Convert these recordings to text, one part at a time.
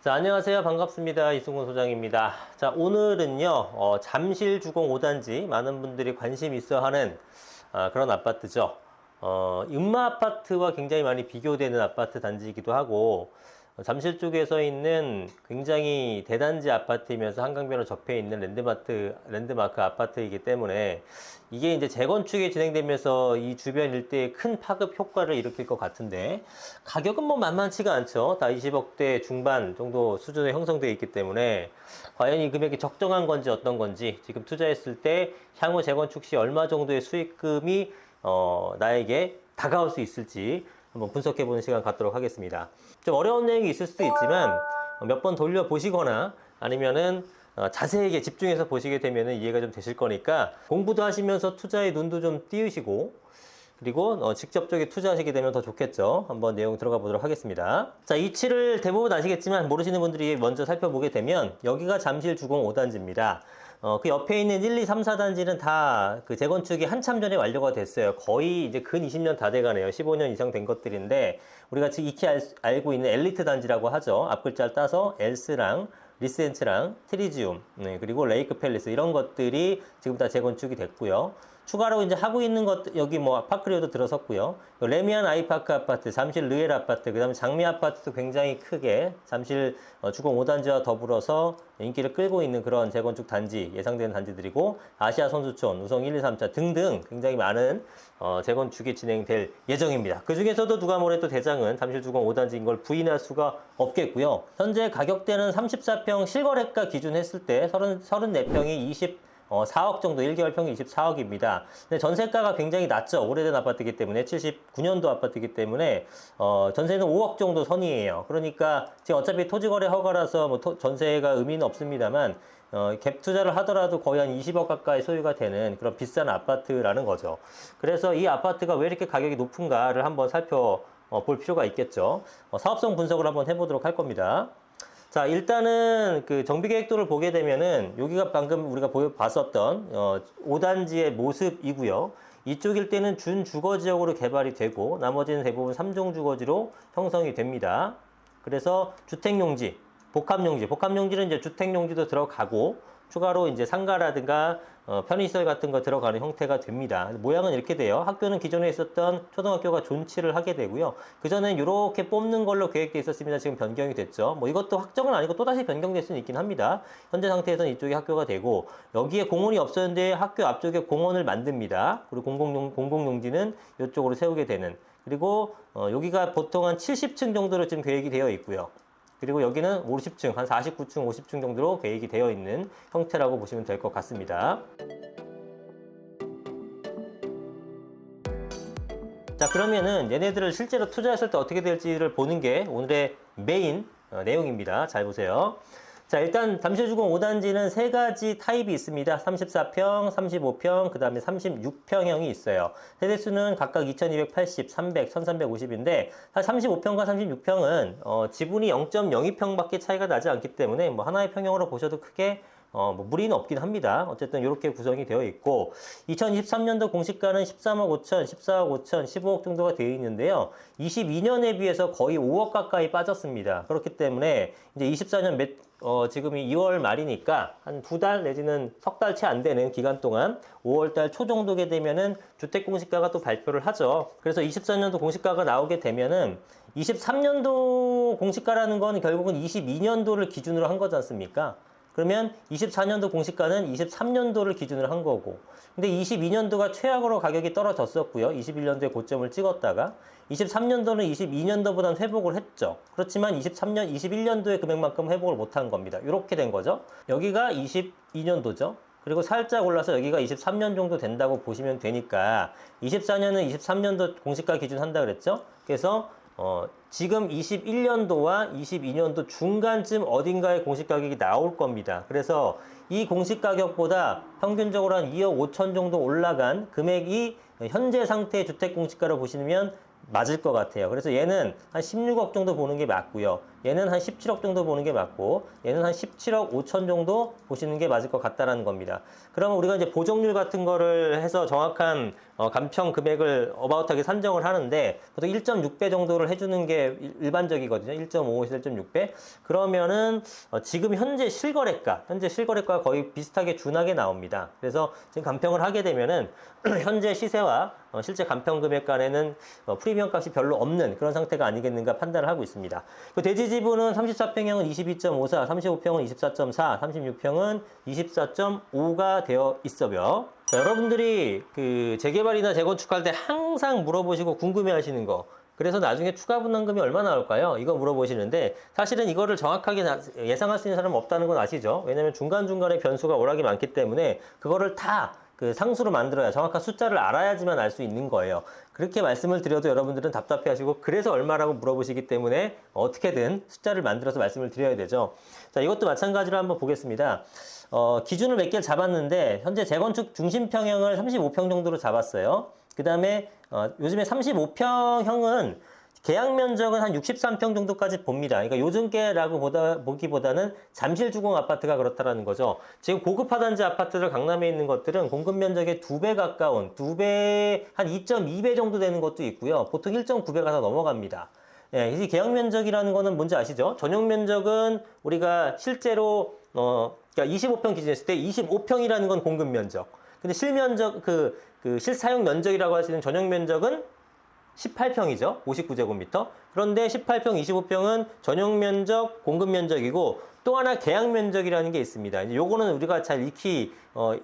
자, 안녕하세요. 반갑습니다. 이승훈 소장입니다. 자, 오늘은요, 잠실 주공 5단지 많은 분들이 관심 있어 하는 그런 아파트죠. 음마 아파트와 굉장히 많이 비교되는 아파트 단지이기도 하고, 잠실 쪽에서 있는 굉장히 대단지 아파트이면서 한강변으로 접해 있는 랜드마크 아파트이기 때문에 이게 이제 재건축이 진행되면서 이 주변 일대에 큰 파급 효과를 일으킬 것 같은데 가격은 뭐 만만치가 않죠. 다 20억대 중반 정도 수준에 형성되어 있기 때문에 과연 이 금액이 적정한 건지 어떤 건지 지금 투자했을 때 향후 재건축 시 얼마 정도의 수익금이 나에게 다가올 수 있을지 한번 분석해보는 시간 갖도록 하겠습니다. 좀 어려운 내용이 있을 수도 있지만 몇 번 돌려보시거나 아니면은 자세하게 집중해서 보시게 되면 이해가 좀 되실 거니까 공부도 하시면서 투자에 눈도 좀 띄우시고 그리고 직접적인 투자하시게 되면 더 좋겠죠. 한번 내용 들어가 보도록 하겠습니다. 자, 위치를 대부분 아시겠지만 모르시는 분들이 먼저 살펴보게 되면 여기가 잠실 주공 5단지입니다. 그 옆에 있는 1, 2, 3, 4단지는 다 그 재건축이 한참 전에 완료가 됐어요. 거의 이제 근 20년 다 돼가네요. 15년 이상 된 것들인데 우리가 지금 익히 알고 있는 엘리트 단지라고 하죠. 앞글자를 따서 엘스랑 리센츠랑 트리지움, 그리고 레이크 팰리스 이런 것들이 지금 다 재건축이 됐고요. 추가로 이제 하고 있는 것, 여기 뭐 파크리오도 들어섰고요. 레미안 아이파크 아파트, 잠실 르엘 아파트, 그 다음에 장미 아파트도 굉장히 크게 잠실 주공 5단지와 더불어서 인기를 끌고 있는 그런 재건축 단지, 예상되는 단지들이고, 아시아 선수촌, 우성 1, 2, 3차 등등 굉장히 많은 재건축이 진행될 예정입니다. 그 중에서도 누가 뭐래도 대장은 잠실 주공 5단지인 걸 부인할 수가 없겠고요. 현재 가격대는 34평 실거래가 기준 했을 때 34평이 4억 정도, 1개월 평균 24억입니다. 근데 전세가가 굉장히 낮죠. 오래된 아파트이기 때문에, 79년도 아파트이기 때문에, 전세는 5억 정도 선이에요. 그러니까, 지금 어차피 토지거래 허가라서 뭐 전세가 의미는 없습니다만, 갭 투자를 하더라도 거의 한 20억 가까이 소유가 되는 그런 비싼 아파트라는 거죠. 그래서 이 아파트가 왜 이렇게 가격이 높은가를 한번 살펴볼 필요가 있겠죠. 사업성 분석을 한번 해보도록 할 겁니다. 자, 일단은 그 정비계획도를 보게 되면은 여기가 방금 우리가 봤었던 5단지의 모습이고요. 이쪽일 때는 준주거지역으로 개발이 되고 나머지는 대부분 3종 주거지로 형성이 됩니다. 그래서 주택용지, 복합용지는 이제 주택용지도 들어가고 추가로 이제 상가라든가 편의시설 같은 거 들어가는 형태가 됩니다. 모양은 이렇게 돼요. 학교는 기존에 있었던 초등학교가 존치를 하게 되고요. 그전엔 이렇게 뽑는 걸로 계획되어 있었습니다. 지금 변경이 됐죠. 뭐 이것도 확정은 아니고 또다시 변경될 수는 있긴 합니다. 현재 상태에서는 이쪽이 학교가 되고 여기에 공원이 없었는데 학교 앞쪽에 공원을 만듭니다. 그리고 공공용지는 이쪽으로 세우게 되는. 그리고 여기가 보통 한 70층 정도로 지금 계획이 되어 있고요. 그리고 여기는 50층, 한 49층, 50층 정도로 계획이 되어 있는 형태라고 보시면 될 것 같습니다. 자, 그러면은 얘네들을 실제로 투자했을 때 어떻게 될지를 보는 게 오늘의 메인 내용입니다. 잘 보세요. 자, 일단 잠실주공 5단지는 세 가지 타입이 있습니다. 34평, 35평, 그 다음에 36평형이 있어요. 세대수는 각각 2280, 300, 1350인데 35평과 36평은 지분이 0.02평밖에 차이가 나지 않기 때문에 뭐 하나의 평형으로 보셔도 크게 뭐 무리는 없긴 합니다. 어쨌든 이렇게 구성이 되어 있고 2023년도 공시가는 13억 5천, 14억 5천, 15억 정도가 되어 있는데요. 22년에 비해서 거의 5억 가까이 빠졌습니다. 그렇기 때문에 이제 24년 지금이 2월 말이니까 한 2달 내지는 석 달 채 안 되는 기간 동안 5월 달 초 정도게 되면은 주택 공시가가 또 발표를 하죠. 그래서 24년도 공시가가 나오게 되면은 23년도 공시가라는 건 결국은 22년도를 기준으로 한 거지 않습니까? 그러면 24년도 공시가는 23년도를 기준으로 한 거고 근데 22년도가 최악으로 가격이 떨어졌었고요. 21년도에 고점을 찍었다가 23년도는 22년도보다는 회복을 했죠. 그렇지만 21년도의 금액만큼 회복을 못한 겁니다. 이렇게 된 거죠. 여기가 22년도죠. 그리고 살짝 올라서 여기가 23년 정도 된다고 보시면 되니까 24년은 23년도 공시가 기준 한다 그랬죠. 그래서 지금 21년도와 22년도 중간쯤 어딘가에 공시가격이 나올 겁니다. 그래서 이 공시가격보다 평균적으로 한 2억 5천 정도 올라간 금액이 현재 상태의 주택 공시가로 보시면 맞을 것 같아요. 그래서 얘는 한 16억 정도 보는 게 맞고요. 얘는 한 17억 정도 보는 게 맞고 얘는 한 17억 5천 정도 보시는 게 맞을 것 같다라는 겁니다. 그러면 우리가 이제 보정률 같은 거를 해서 정확한 감평 금액을 어바웃하게 산정을 하는데 보통 1.6배 정도를 해주는 게 일반적이거든요. 1.5에서 1.6배. 그러면은 지금 현재 실거래가 거의 비슷하게 준하게 나옵니다. 그래서 지금 감평을 하게 되면은 현재 시세와 실제 감평 금액 간에는 프리미엄 값이 별로 없는 그런 상태가 아니겠는가 판단을 하고 있습니다. 그 대지 지분은 34평형은 22.54, 35평은 24.4, 36평은 24.5가 되어 있어요. 자, 여러분들이 그 재개발이나 재건축할 때 항상 물어보시고 궁금해하시는 거. 그래서 나중에 추가 분담금이 얼마 나올까요? 이거 물어보시는데 사실은 이거를 정확하게 예상할 수 있는 사람은 없다는 건 아시죠? 왜냐면 중간중간에 변수가 워낙에 많기 때문에 그거를 다 그 상수로 만들어야 정확한 숫자를 알아야지만 알 수 있는 거예요. 그렇게 말씀을 드려도 여러분들은 답답해 하시고 그래서 얼마라고 물어보시기 때문에 어떻게든 숫자를 만들어서 말씀을 드려야 되죠. 자, 이것도 마찬가지로 한번 보겠습니다. 기준을 몇 개를 잡았는데 현재 재건축 중심 평형을 35평 정도로 잡았어요. 그 다음에 요즘에 35평형은 계약 면적은 한 63평 정도까지 봅니다. 그러니까 요즘계라고 보기보다는 잠실주공 아파트가 그렇다라는 거죠. 지금 고급 하단지 아파트들 강남에 있는 것들은 공급 면적의 2배 가까운, 2배, 한 2.2배 정도 되는 것도 있고요. 보통 1.9배가 다 넘어갑니다. 예, 이 계약 면적이라는 거는 뭔지 아시죠? 전용 면적은 우리가 실제로, 그러니까 25평 기준했을 때 25평이라는 건 공급 면적. 근데 실면적, 실사용 면적이라고 할 수 있는 전용 면적은 18평이죠. 59제곱미터. 그런데 18평, 25평은 전용 면적, 공급 면적이고 또 하나 계약 면적이라는 게 있습니다. 이제 요거는 우리가 잘 익히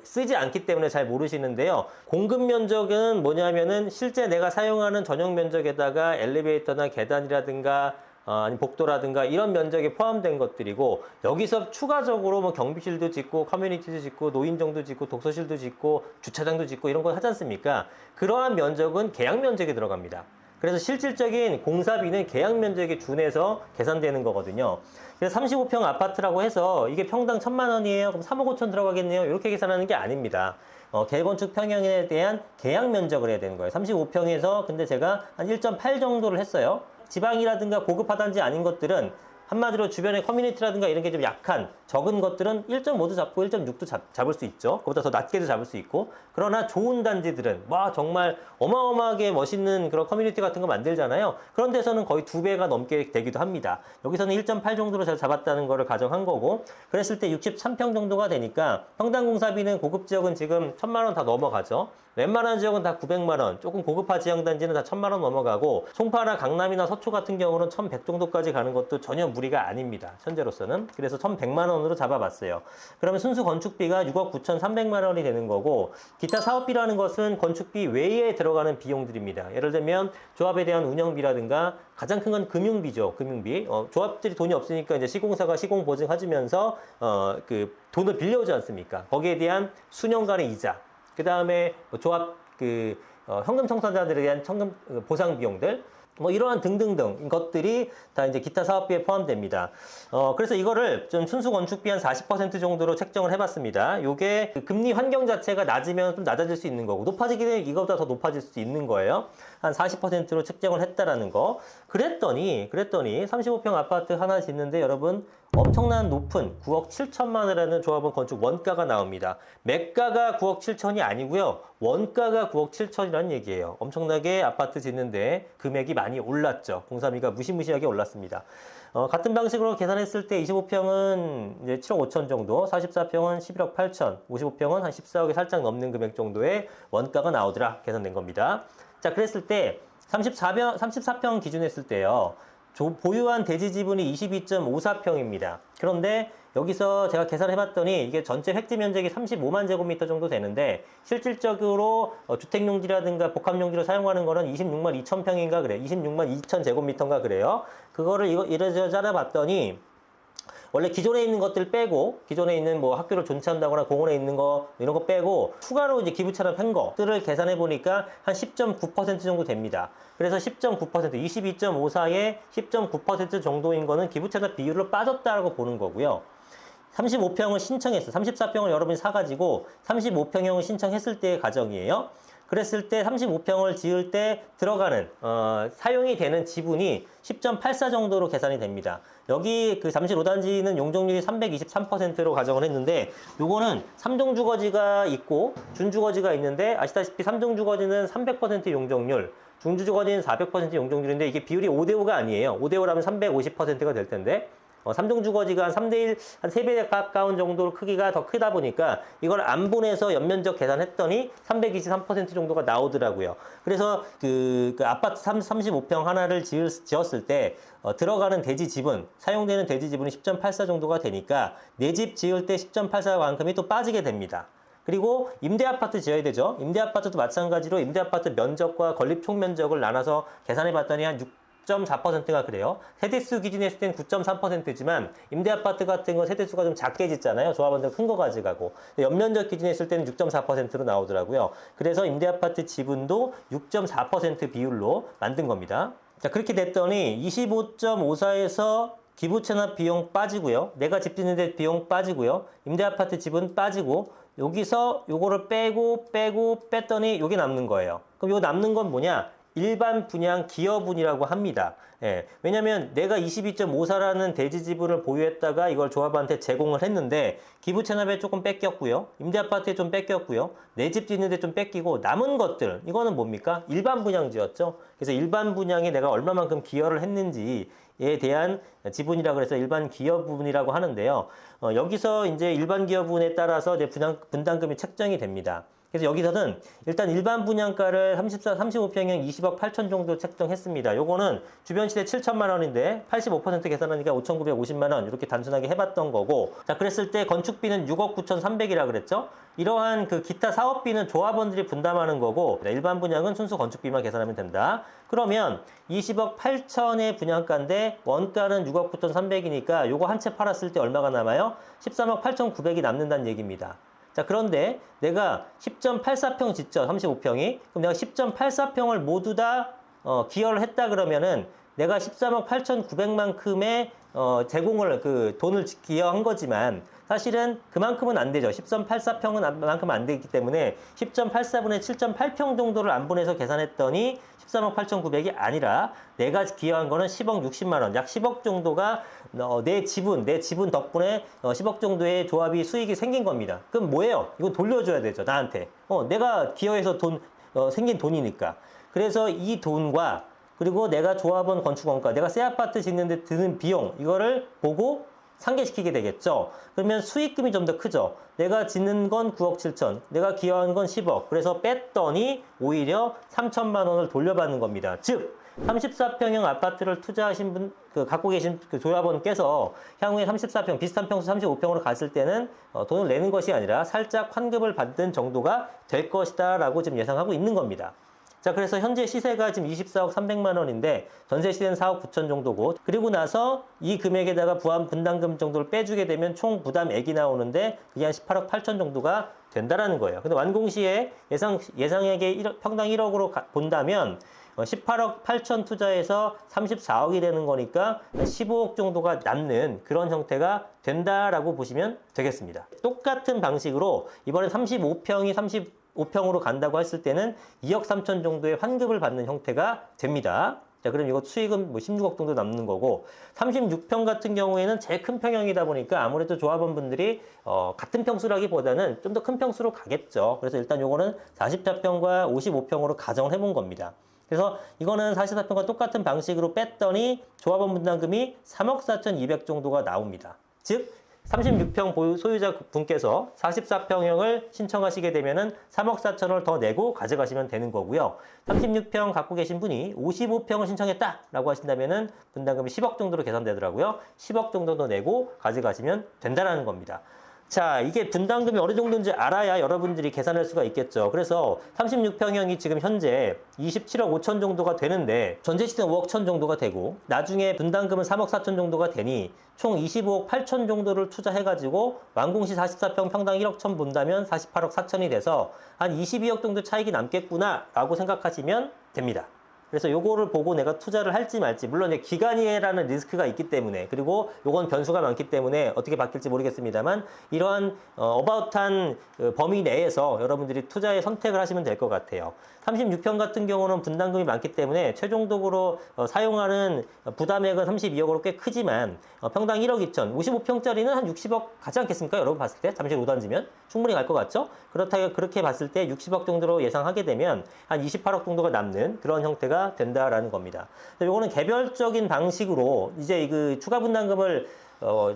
쓰지 않기 때문에 잘 모르시는데요. 공급 면적은 뭐냐면은 실제 내가 사용하는 전용 면적에다가 엘리베이터나 계단이라든가 아니 복도라든가 이런 면적에 포함된 것들이고 여기서 추가적으로 뭐 경비실도 짓고 커뮤니티도 짓고 노인정도 짓고 독서실도 짓고 주차장도 짓고 이런 거 하지 않습니까? 그러한 면적은 계약 면적에 들어갑니다. 그래서 실질적인 공사비는 계약 면적에 준해서 계산되는 거거든요. 그래서 35평 아파트라고 해서 이게 평당 1,000만 원이에요. 그럼 3억 5천 들어가겠네요. 이렇게 계산하는 게 아닙니다. 재건축 평형에 대한 계약 면적을 해야 되는 거예요. 35평에서 근데 제가 한 1.8 정도를 했어요. 지방이라든가 고급 하단지 아닌 것들은 한마디로 주변에 커뮤니티라든가 이런 게 좀 약한 적은 것들은 1.5도 잡고 1.6도 잡을 수 있죠. 그보다 더 낮게도 잡을 수 있고. 그러나 좋은 단지들은 와 정말 어마어마하게 멋있는 그런 커뮤니티 같은 거 만들잖아요. 그런 데서는 거의 2배가 넘게 되기도 합니다. 여기서는 1.8 정도로 잘 잡았다는 거를 가정한 거고 그랬을 때 63평 정도가 되니까 평당 공사비는 고급 지역은 지금 1,000만 원 다 넘어가죠. 웬만한 지역은 다 900만 원, 조금 고급화 지역 단지는 다 1,000만 원 넘어가고 송파나 강남이나 서초 같은 경우는 1,100 정도까지 가는 것도 전혀 무리가 아닙니다. 현재로서는. 그래서 1,100만 원으로 잡아봤어요. 그러면 순수 건축비가 6억 9,300만 원이 되는 거고 기타 사업비라는 것은 건축비 외에 들어가는 비용들입니다. 예를 들면 조합에 대한 운영비라든가 가장 큰 건 금융비죠. 금융비. 조합들이 돈이 없으니까 이제 시공사가 시공 보증해주면서 그 돈을 빌려오지 않습니까? 거기에 대한 수년간의 이자. 그 다음에 조합 현금 청산자들에 대한 현금 보상 비용들 뭐 이러한 등등등 것들이 다 이제 기타 사업비에 포함됩니다. 그래서 이거를 좀 순수 건축비 한 40% 정도로 책정을 해봤습니다. 요게 그 금리 환경 자체가 낮으면 좀 낮아질 수 있는 거고 높아지게 되면 이거보다 더 높아질 수 있는 거예요. 한 40%로 책정을 했다라는 거. 그랬더니 35평 아파트 하나 짓는데 여러분 엄청난 높은 9억 7천만 원이라는 조합원 건축 원가가 나옵니다. 매가가 9억 7천이 아니고요. 원가가 9억 7천이라는 얘기예요. 엄청나게 아파트 짓는데 금액이 많이 올랐죠. 공사비가 무시무시하게 올랐습니다. 같은 방식으로 계산했을 때 25평은 이제 7억 5천 정도, 44평은 11억 8천, 55평은 한 14억에 살짝 넘는 금액 정도의 원가가 나오더라 계산된 겁니다. 자, 그랬을 때 34평 기준했을 때요. 보유한 대지 지분이 22.54평입니다. 그런데 여기서 제가 계산해봤더니 이게 전체 획지 면적이 35만 제곱미터 정도 되는데 실질적으로 주택용지라든가 복합용지로 사용하는 거는 26만 2천 평인가 그래요. 26만 2천 제곱미터인가 그래요. 그거를 이래저래 짜려봤더니 원래 기존에 있는 것들 빼고 기존에 있는 뭐 학교를 존치한다거나 공원에 있는 거 이런 거 빼고 추가로 이제 기부 찬업한 것들을 계산해 보니까 한 10.9% 정도 됩니다. 그래서 10.9% 22.54에 10.9% 정도인 거는 기부 찬업 비율로 빠졌다라고 보는 거고요. 35평을 신청했어. 34평을 여러분이 사가지고 35평형을 신청했을 때의 가정이에요. 그랬을 때 35평을 지을 때 들어가는 사용이 되는 지분이 10.84 정도로 계산이 됩니다. 여기 그 잠실 5단지는 용적률이 323%로 가정을 했는데 요거는 3종 주거지가 있고 준주거지가 있는데 아시다시피 3종 주거지는 300% 용적률, 중주주거지는 400% 용적률인데 이게 비율이 5대5가 아니에요. 5대5라면 350%가 될 텐데 3종 주거지가 한 3대1, 한 3배 가까운 정도로 크기가 더 크다 보니까 이걸 안분해서 연면적 계산했더니 323% 정도가 나오더라고요. 그래서 그 아파트 35평 하나를 지었을 때 들어가는 대지 지분, 사용되는 대지 지분이 10.84 정도가 되니까 내 집 지을 때 10.84만큼이 또 빠지게 됩니다. 그리고 임대아파트 지어야 되죠. 임대아파트도 마찬가지로 임대아파트 면적과 건립 총면적을 나눠서 계산해 봤더니 한 6.4%가 그래요. 세대수 기준에 했을 땐 9.3%지만 임대아파트 같은 건 세대수가 좀 작게 짓잖아요. 조합원들 큰 거 가져가고. 연면적 기준에 했을 때는 6.4%로 나오더라고요. 그래서 임대아파트 지분도 6.4% 비율로 만든 겁니다. 자, 그렇게 됐더니 25.54에서 기부채납 비용 빠지고요. 내가 집 짓는 데 비용 빠지고요. 임대아파트 지분 빠지고 여기서 요거를 빼고 뺐더니 요게 남는 거예요. 그럼 요 남는 건 뭐냐? 일반 분양 기여분이라고 합니다. 예, 왜냐면 내가 22.54라는 대지 지분을 보유했다가 이걸 조합원한테 제공을 했는데 기부채납에 조금 뺏겼고요. 임대아파트에 좀 뺏겼고요. 내 집 짓는데 좀 뺏기고 남은 것들 이거는 뭡니까? 일반 분양지였죠. 그래서 일반 분양에 내가 얼마만큼 기여를 했는지에 대한 지분이라고 해서 일반 기여분이라고 하는데요. 여기서 이제 일반 기여분에 따라서 내 분담금이 책정이 됩니다. 그래서 여기서는 일단 일반 분양가를 35평형 20억 8천 정도 책정했습니다. 요거는 주변 시세 7천만 원인데 85% 계산하니까 5,950만 원 이렇게 단순하게 해봤던 거고, 자 그랬을 때 건축비는 6억 9,300이라 그랬죠. 이러한 그 기타 사업비는 조합원들이 분담하는 거고 일반 분양은 순수 건축비만 계산하면 된다. 그러면 20억 8천의 분양가인데 원가는 6억 9,300이니까 요거 한 채 팔았을 때 얼마가 남아요? 13억 8,900이 남는다는 얘기입니다. 자, 그런데 내가 10.84평 짓죠. 35평이. 그럼 내가 10.84평을 모두 다 기여를 했다 그러면은 내가 13억 8,900만큼의 제공을 돈을 기여한 거지만 사실은 그만큼은 안 되죠. 10.84평은 만큼 안 되기 때문에 10.84분의 7.8평 정도를 안분해서 계산했더니 13억 8,900이 아니라 내가 기여한 거는 10억 60만 원, 약 10억 정도가 내 지분 덕분에 10억 정도의 조합이 수익이 생긴 겁니다. 그럼 뭐예요? 이건 돌려줘야 되죠, 나한테. 내가 기여해서 생긴 돈이니까. 그래서 이 돈과 그리고 내가 조합원 건축원가, 내가 새 아파트 짓는데 드는 비용, 이거를 보고 상계시키게 되겠죠. 그러면 수익금이 좀 더 크죠. 내가 짓는 건 9억 7천, 내가 기여한 건 10억. 그래서 뺐더니 오히려 3천만 원을 돌려받는 겁니다. 즉 34평형 아파트를 투자하신 분, 갖고 계신 그 조합원께서 향후에 34평, 비슷한 평수 35평으로 갔을 때는 돈을 내는 것이 아니라 살짝 환급을 받는 정도가 될 것이다 라고 지금 예상하고 있는 겁니다. 자, 그래서 현재 시세가 지금 24억 300만 원인데 전세 시세는 4억 9천 정도고, 그리고 나서 이 금액에다가 부담 분담금 정도를 빼주게 되면 총 부담액이 나오는데 그게 한 18억 8천 정도가 된다라는 거예요. 근데 완공 시에 예상액의 평당 1억으로 본다면 18억 8천 투자해서 34억이 되는 거니까 15억 정도가 남는 그런 형태가 된다라고 보시면 되겠습니다. 똑같은 방식으로 이번에 35평이 35평으로 간다고 했을 때는 2억 3천 정도의 환급을 받는 형태가 됩니다. 자, 그럼 이거 수익은 뭐 16억 정도 남는 거고, 36평 같은 경우에는 제일 큰 평형이다 보니까 아무래도 조합원분들이 같은 평수라기보다는 좀 더 큰 평수로 가겠죠. 그래서 일단 요거는 44평과 55평으로 가정을 해본 겁니다. 그래서 이거는 44평과 똑같은 방식으로 뺐더니 조합원 분담금이 3억 4,200 정도가 나옵니다. 즉 36평 소유자 분께서 44평형을 신청하시게 되면은 3억 4천을 더 내고 가져가시면 되는 거고요. 36평 갖고 계신 분이 55평을 신청했다라고 하신다면은 분담금이 10억 정도로 계산되더라고요. 10억 정도 더 내고 가져가시면 된다라는 겁니다. 자, 이게 분담금이 어느 정도인지 알아야 여러분들이 계산할 수가 있겠죠. 그래서 36평형이 지금 현재 27억 5천 정도가 되는데 전세 시세는 5억 천 정도가 되고 나중에 분담금은 3억 4천 정도가 되니 총 25억 8천 정도를 투자해가지고 완공시 44평 평당 1억 천 본다면 48억 4천이 돼서 한 22억 정도 차익이 남겠구나 라고 생각하시면 됩니다. 그래서 요거를 보고 내가 투자를 할지 말지, 물론 이제 기간이라는 리스크가 있기 때문에, 그리고 요건 변수가 많기 때문에 어떻게 바뀔지 모르겠습니다만, 이러한 어바웃한 범위 내에서 여러분들이 투자의 선택을 하시면 될 것 같아요. 36평 같은 경우는 분담금이 많기 때문에 최종적으로 사용하는 부담액은 32억으로 꽤 크지만 평당 1억 2천, 55평짜리는 한 60억 가지 않겠습니까? 여러분 봤을 때 잠실 5단지면 충분히 갈 것 같죠? 그렇게 봤을 때 60억 정도로 예상하게 되면 한 28억 정도가 남는 그런 형태가 된다라는 겁니다. 이거는 개별적인 방식으로 이제 그 추가 분담금을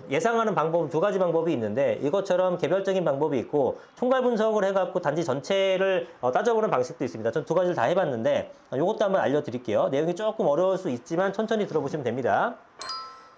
예상하는 방법은 두 가지 방법이 있는데, 이것처럼 개별적인 방법이 있고 총괄 분석을 해갖고 단지 전체를 따져보는 방식도 있습니다. 전 두 가지를 다 해봤는데 이것도 한번 알려드릴게요. 내용이 조금 어려울 수 있지만 천천히 들어보시면 됩니다.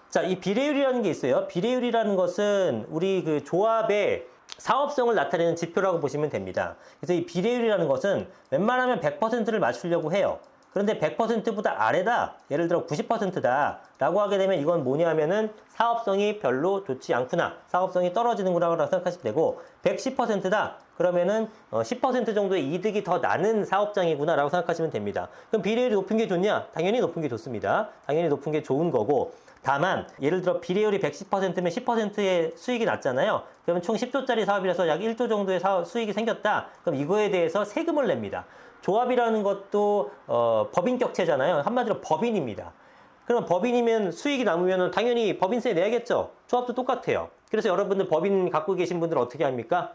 자, 이 비례율이라는 게 있어요. 비례율이라는 것은 우리 그 조합의 사업성을 나타내는 지표라고 보시면 됩니다. 그래서 이 비례율이라는 것은 웬만하면 100%를 맞추려고 해요. 그런데 100%보다 아래다, 예를 들어 90%다 라고 하게 되면 이건 뭐냐면은 사업성이 별로 좋지 않구나, 사업성이 떨어지는구나 라고 생각하시면 되고, 110%다 그러면은 10% 정도의 이득이 더 나는 사업장이구나 라고 생각하시면 됩니다. 그럼 비례율이 높은 게 좋냐? 당연히 높은 게 좋습니다. 당연히 높은 게 좋은 거고, 다만 예를 들어 비례율이 110%면 10%의 수익이 났잖아요. 그러면 총 10조짜리 사업이라서 약 1조 정도의 수익이 생겼다. 그럼 이거에 대해서 세금을 냅니다. 조합이라는 것도 법인격체잖아요. 한마디로 법인입니다. 그럼 법인이면 수익이 남으면 당연히 법인세 내야겠죠. 조합도 똑같아요. 그래서 여러분들 법인 갖고 계신 분들 어떻게 합니까?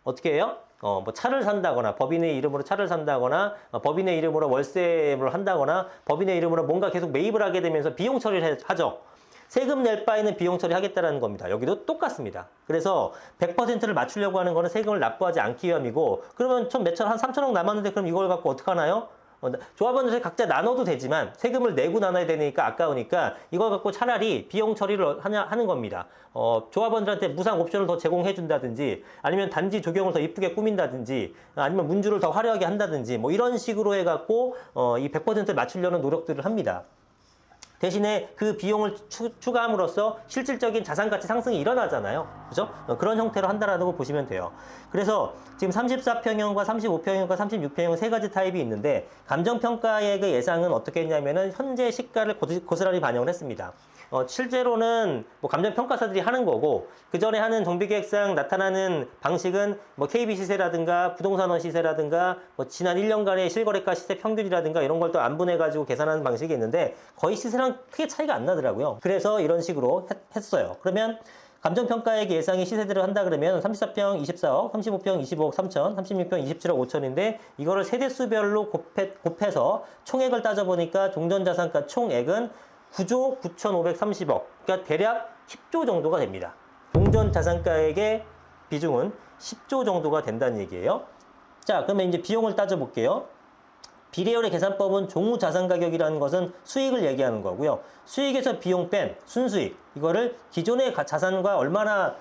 어떻게 해요? 뭐 차를 산다거나, 법인의 이름으로 차를 산다거나, 법인의 이름으로 월세를 한다거나, 법인의 이름으로 뭔가 계속 매입을 하게 되면서 비용 처리를 하죠. 세금 낼 바에는 비용 처리하겠다라는 겁니다. 여기도 똑같습니다. 그래서 100%를 맞추려고 하는 거는 세금을 납부하지 않기 위함이고, 그러면 한 3천억 남았는데 그럼 이걸 갖고 어떡하나요? 조합원들 각자 나눠도 되지만 세금을 내고 나눠야 되니까 아까우니까 이걸 갖고 차라리 비용 처리를 하는 겁니다. 조합원들한테 무상 옵션을 더 제공해 준다든지, 아니면 단지 조경을 더 이쁘게 꾸민다든지, 아니면 문주를 더 화려하게 한다든지, 뭐 이런 식으로 해갖고 이 100%를 맞추려는 노력들을 합니다. 대신에 그 비용을 추가함으로써 실질적인 자산가치 상승이 일어나잖아요. 그죠? 그런 형태로 한다라는 걸 보시면 돼요. 그래서 지금 34평형과 35평형과 36평형 세 가지 타입이 있는데, 감정평가액의 예상은 어떻게 했냐면은 현재 시가를 고스란히 반영을 했습니다. 실제로는 뭐 감정평가사들이 하는 거고, 그 전에 하는 정비계획상 나타나는 방식은 뭐 KB 시세라든가 부동산원 시세라든가 뭐 지난 1년간의 실거래가 시세 평균이라든가 이런 걸 또 안분해가지고 계산하는 방식이 있는데, 거의 시세랑 크게 차이가 안 나더라고요. 그래서 이런 식으로 했어요. 그러면 감정평가액 예상이 시세대로 한다 그러면 34평 24억, 35평 25억 3천, 36평 27억 5천인데, 이거를 세대수별로 곱해서 총액을 따져보니까 종전자산가 총액은 9조 9,530억, 그러니까 대략 10조 정도가 됩니다. 종전자산가액의 비중은 10조 정도가 된다는 얘기예요. 자, 그러면 이제 비용을 따져볼게요. 비례율의 계산법은 종후자산가격이라는 것은 수익을 얘기하는 거고요. 수익에서 비용 뺀 순수익, 이거를 기존의 자산과 얼마나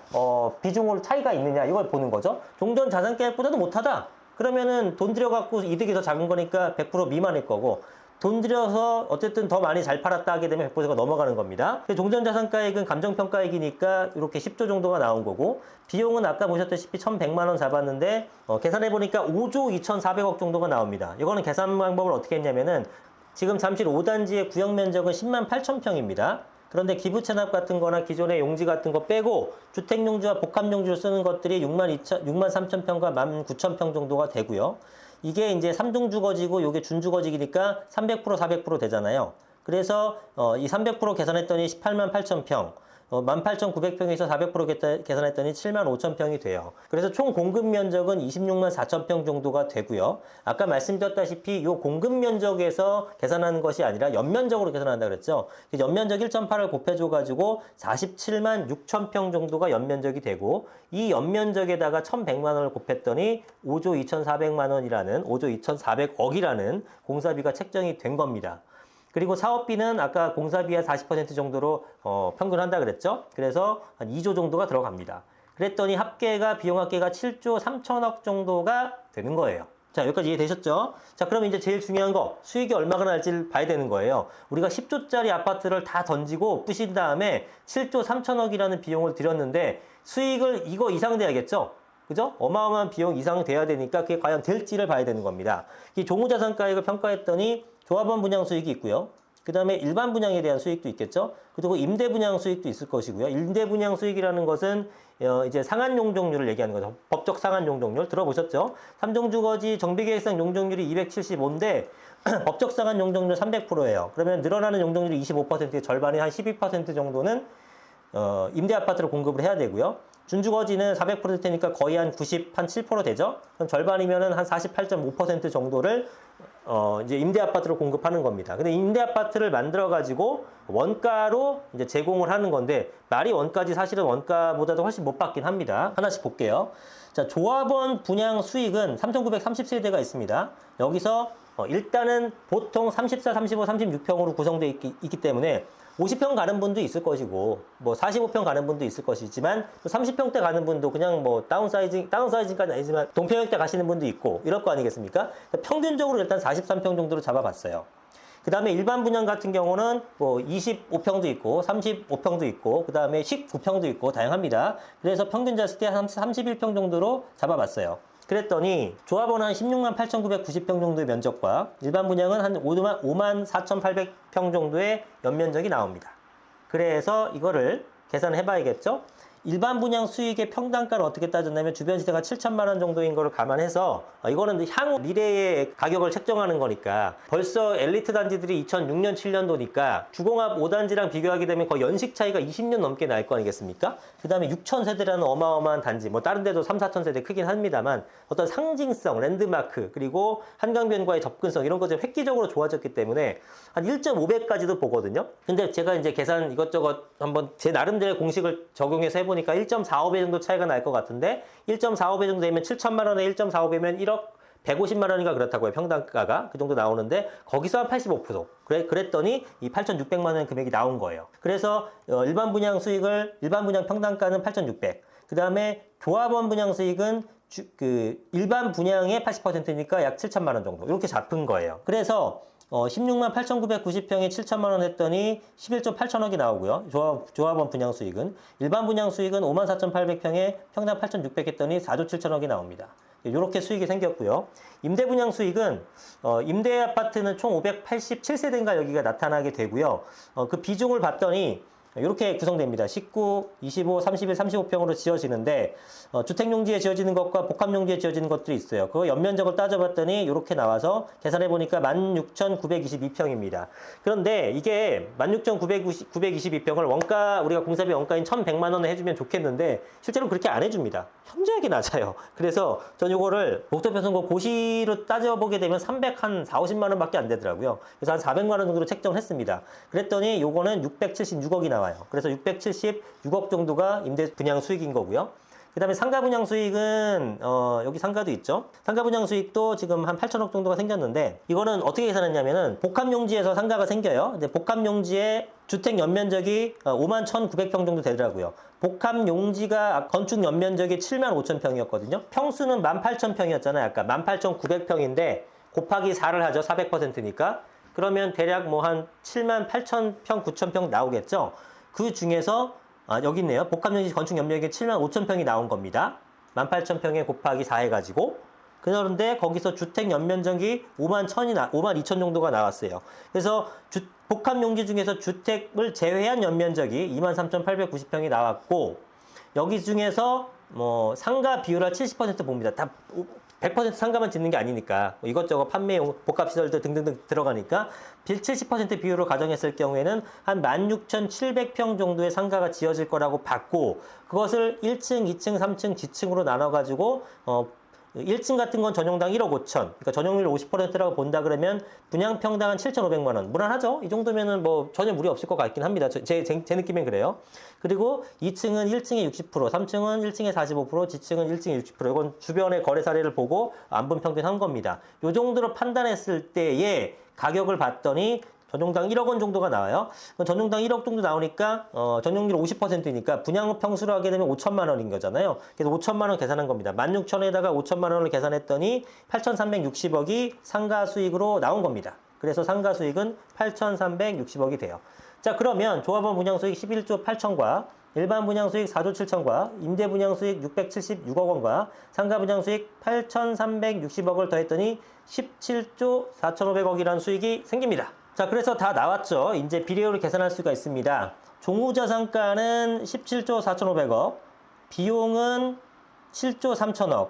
비중으로 차이가 있느냐, 이걸 보는 거죠. 종전자산가액보다도 못하다 그러면은 돈 들여갖고 이득이 더 작은 거니까 100% 미만일 거고, 돈 들여서 어쨌든 더 많이 잘 팔았다 하게 되면 100%가 넘어가는 겁니다. 종전자산가액은 감정평가액이니까 이렇게 10조 정도가 나온 거고, 비용은 아까 보셨다시피 1,100만 원 잡았는데 계산해보니까 5조 2,400억 정도가 나옵니다. 이거는 계산 방법을 어떻게 했냐면은, 지금 잠실 5단지의 구역 면적은 10만 8천 평입니다. 그런데 기부 체납 같은 거나 기존의 용지 같은 거 빼고 주택용지와 복합용지를 쓰는 것들이 6만 3천 평과 1만 9천 평 정도가 되고요. 이게 이제 3중 주거지고 요게 준주거지니까 300% 400% 되잖아요. 그래서 이 300% 계산했더니 18만 8천 평, 18,900평에서 400% 계산했더니 7만 5천 평이 돼요. 그래서 총 공급 면적은 26만 4천 평 정도가 되고요. 아까 말씀드렸다시피 이 공급 면적에서 계산하는 것이 아니라 연면적으로 계산한다 그랬죠. 연면적 1.8을 곱해줘가지고 47만 6천 평 정도가 연면적이 되고, 이 연면적에다가 1,100만 원을 곱했더니 5조 2,400만 원이라는 5조 2,400억이라는 공사비가 책정이 된 겁니다. 그리고 사업비는 아까 공사비의 40% 정도로 평균한다 그랬죠. 그래서 한 2조 정도가 들어갑니다. 그랬더니 비용 합계가 7조 3천억 정도가 되는 거예요. 자, 여기까지 이해되셨죠? 자, 그럼 이제 제일 중요한 거, 수익이 얼마가 날지를 봐야 되는 거예요. 우리가 10조짜리 아파트를 다 던지고 부신 다음에 7조 3천억이라는 비용을 들였는데, 수익을 이거 이상 돼야겠죠? 그죠? 어마어마한 비용 이상 돼야 되니까 그게 과연 될지를 봐야 되는 겁니다. 이 종후자산가액을 평가했더니 조합원 분양 수익이 있고요. 그 다음에 일반 분양에 대한 수익도 있겠죠. 그리고 임대 분양 수익도 있을 것이고요. 임대 분양 수익이라는 것은 이제 상한 용적률을 얘기하는 거죠. 법적 상한 용적률 들어보셨죠? 3종 주거지 정비계획상 용적률이 275인데 법적 상한 용적률 300%예요. 그러면 늘어나는 용적률이 25%의 절반이 한 12% 정도는 임대 아파트를 공급을 해야 되고요. 준주거지는 400% 테니까 거의 한 7% 되죠? 그럼 절반이면은 한 48.5% 정도를 이제 임대 아파트로 공급하는 겁니다. 근데 임대 아파트를 만들어 가지고 원가로 이제 제공을 하는 건데 말이 원가지 사실은 원가보다도 훨씬 못 받긴 합니다. 하나씩 볼게요. 자, 조합원 분양 수익은 3,930세대가 있습니다. 여기서 일단은 보통 34, 35, 36평으로 구성되어 있기 때문에 50평 가는 분도 있을 것이고, 뭐 45평 가는 분도 있을 것이지만, 30평대 가는 분도 그냥 뭐 다운사이징까지는 아니지만, 동평형대 가시는 분도 있고, 이럴 거 아니겠습니까? 평균적으로 일단 43평 정도로 잡아봤어요. 그 다음에 일반 분양 같은 경우는 뭐 25평도 있고, 35평도 있고, 그 다음에 19평도 있고, 다양합니다. 그래서 평균 잤을 때 한 31평 정도로 잡아봤어요. 그랬더니 조합원은 한 16만 8,990평 정도의 면적과 일반 분양은 한 5만 4,800평 정도의 연면적이 나옵니다. 그래서 이거를 계산을 해봐야겠죠? 일반 분양 수익의 평당가를 어떻게 따졌냐면 주변 시세가 7천만 원 정도인 거를 감안해서 이거는 향후 미래의 가격을 책정하는 거니까 벌써 엘리트 단지들이 2006년 7년도니까 주공합 5단지랑 비교하게 되면 거의 연식 차이가 20년 넘게 날 거 아니겠습니까? 그 다음에 6천 세대라는 어마어마한 단지, 뭐 다른 데도 3, 4천 세대 크긴 합니다만 어떤 상징성, 랜드마크, 그리고 한강변과의 접근성 이런 것들이 획기적으로 좋아졌기 때문에 한 1.5배까지도 보거든요. 근데 제가 이제 계산 이것저것 한번 제 나름대로의 공식을 적용해서 해보니까 1.45배 정도 차이가 날 것 같은데 1.45배 정도 되면 7천만 원에 1.45배면 1억 150만 원인가 그렇다고요. 평당가가 그 정도 나오는데 거기서 한 85%. 그랬더니 이 8,600만 원 금액이 나온 거예요. 그래서 일반 분양 평당가는 8,600. 그 다음에 조합원 분양 수익은 일반 분양의 80%니까 약 7천만 원 정도 이렇게 잡은 거예요. 그래서 16만 8,990평에 7천만 원 했더니 11조 8천억이 나오고요. 조합원 분양 수익은. 일반 분양 수익은 5만 4,800평에 평당 8,600 했더니 4조 7천억이 나옵니다. 이렇게 수익이 생겼고요. 임대 분양 수익은 임대 아파트는 총 587세대인가 여기가 나타나게 되고요. 그 비중을 봤더니 이렇게 구성됩니다. 19, 25, 31, 35평으로 지어지는데 주택용지에 지어지는 것과 복합용지에 지어지는 것들이 있어요. 그 연면적을 따져봤더니 이렇게 나와서 계산해보니까 16,922평입니다. 그런데 이게 16,922평을 원가 우리가 공사비 원가인 1,100만 원에 해주면 좋겠는데 실제로 그렇게 안 해줍니다. 현저하게 낮아요. 그래서 전 이거를 목적표선거 고시로 따져보게 되면 340만 원밖에 안 되더라고요. 그래서 한 400만 원 정도로 책정을 했습니다. 그랬더니 요거는 676억이 나와요. 그래서 676억 정도가 임대 분양 수익인 거고요. 그 다음에 상가 분양 수익은 여기 상가도 있죠. 상가 분양 수익도 지금 한 8천억 정도가 생겼는데 이거는 어떻게 계산했냐면은 복합용지에서 상가가 생겨요. 근데 복합용지의 주택 연면적이 5만 1,900평 정도 되더라고요. 복합용지가 건축 연면적이 7만 5천 평이었거든요. 평수는 18,000평이었잖아요. 아까 18,900평인데 곱하기 4를 하죠. 400%니까. 그러면 대략 뭐 한 7만 8,000평, 9,000평 나오겠죠. 그 중에서 여기 있네요. 복합용지 건축 연면적이 7만 5천 평이 나온 겁니다. 18,000평에 곱하기 4 해가지고. 그런데 거기서 주택 연면적이 5만 2천 정도가 나왔어요. 그래서 복합용지 중에서 주택을 제외한 연면적이 23,890평이 나왔고 여기 중에서 뭐 상가 비율을 70% 봅니다. 다 100% 상가만 짓는 게 아니니까 이것저것 판매용 복합시설들 등등등 들어가니까 70% 비율로 가정했을 경우에는 한 16,700평 정도의 상가가 지어질 거라고 봤고 그것을 1층, 2층, 3층, 지층으로 나눠가지고 1층 같은 건 전용당 1억 5천, 그러니까 전용률 50%라고 본다 그러면 분양평당 한 7,500만 원. 무난하죠? 이 정도면은 뭐 전혀 무리 없을 것 같긴 합니다. 제 느낌엔 그래요. 그리고 2층은 1층에 60%, 3층은 1층에 45%, 지층은 1층에 60%. 이건 주변의 거래 사례를 보고 안분 평균한 겁니다. 이 정도로 판단했을 때의 가격을 봤더니 전용당 1억 원 정도가 나와요. 전용당 1억 정도 나오니까 전용률 50%니까 분양 평수로 하게 되면 5천만 원인 거잖아요. 그래서 5천만 원 계산한 겁니다. 16,000에다가 5천만 원을 계산했더니 8,360억이 상가 수익으로 나온 겁니다. 그래서 상가 수익은 8,360억이 돼요. 자, 그러면 조합원 분양 수익 11조 8천과 일반 분양수익 4조 7천과 임대 분양수익 676억 원과 상가 분양수익 8,360억을 더했더니 17조 4,500억이라는 수익이 생깁니다. 자, 그래서 다 나왔죠. 이제 비례율을 계산할 수가 있습니다. 종후자산가는 17조 4,500억, 비용은 7조 3천억.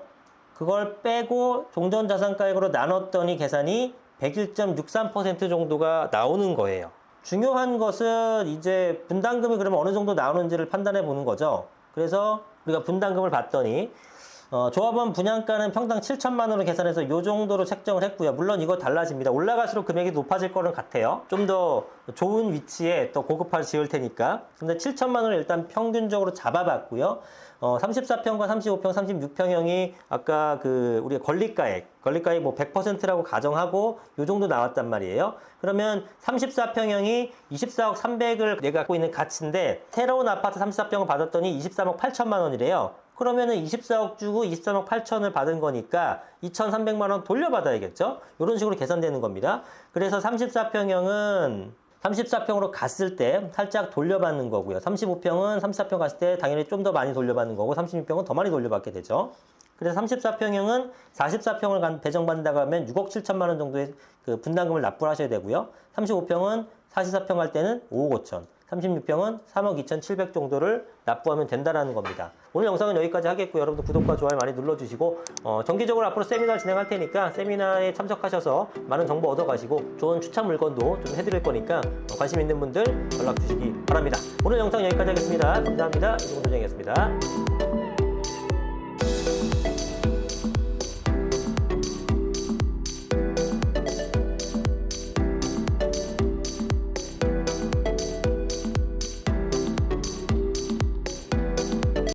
그걸 빼고 종전자산가액으로 나눴더니 계산이 101.63% 정도가 나오는 거예요. 중요한 것은 이제 분담금이 그러면 어느 정도 나오는지를 판단해 보는 거죠. 그래서 우리가 분담금을 봤더니 조합원 분양가는 평당 7천만 원으로 계산해서 이 정도로 책정을 했고요. 물론 이거 달라집니다. 올라갈수록 금액이 높아질 거는 같아요. 좀 더 좋은 위치에 또 고급화를 지을 테니까. 근데 7천만 원을 일단 평균적으로 잡아봤고요. 34평과 35평, 36평형이 아까 우리가 권리가액 뭐 100%라고 가정하고 요 정도 나왔단 말이에요. 그러면 34평형이 24억 300을 내가 갖고 있는 가치인데 새로운 아파트 34평을 받았더니 23억 8천만 원이래요. 그러면은 24억 주고 23억 8천을 받은 거니까 2,300만 원 돌려받아야겠죠? 이런 식으로 계산되는 겁니다. 그래서 34평형은 34평으로 갔을 때 살짝 돌려받는 거고요. 35평은 34평 갔을 때 당연히 좀 더 많이 돌려받는 거고 36평은 더 많이 돌려받게 되죠. 그래서 34평형은 44평을 배정받는다고 하면 6억 7천만 원 정도의 그 분담금을 납부를 하셔야 되고요. 35평은 44평 갈 때는 5억 5천, 36평은 3억 2,700 정도를 납부하면 된다라는 겁니다. 오늘 영상은 여기까지 하겠고요. 여러분들 구독과 좋아요 많이 눌러주시고 정기적으로 앞으로 세미나를 진행할 테니까 세미나에 참석하셔서 많은 정보 얻어가시고 좋은 추천 물건도 좀 해드릴 거니까 관심 있는 분들 연락 주시기 바랍니다. 오늘 영상 여기까지 하겠습니다. 감사합니다. 이승훈 소장이었습니다.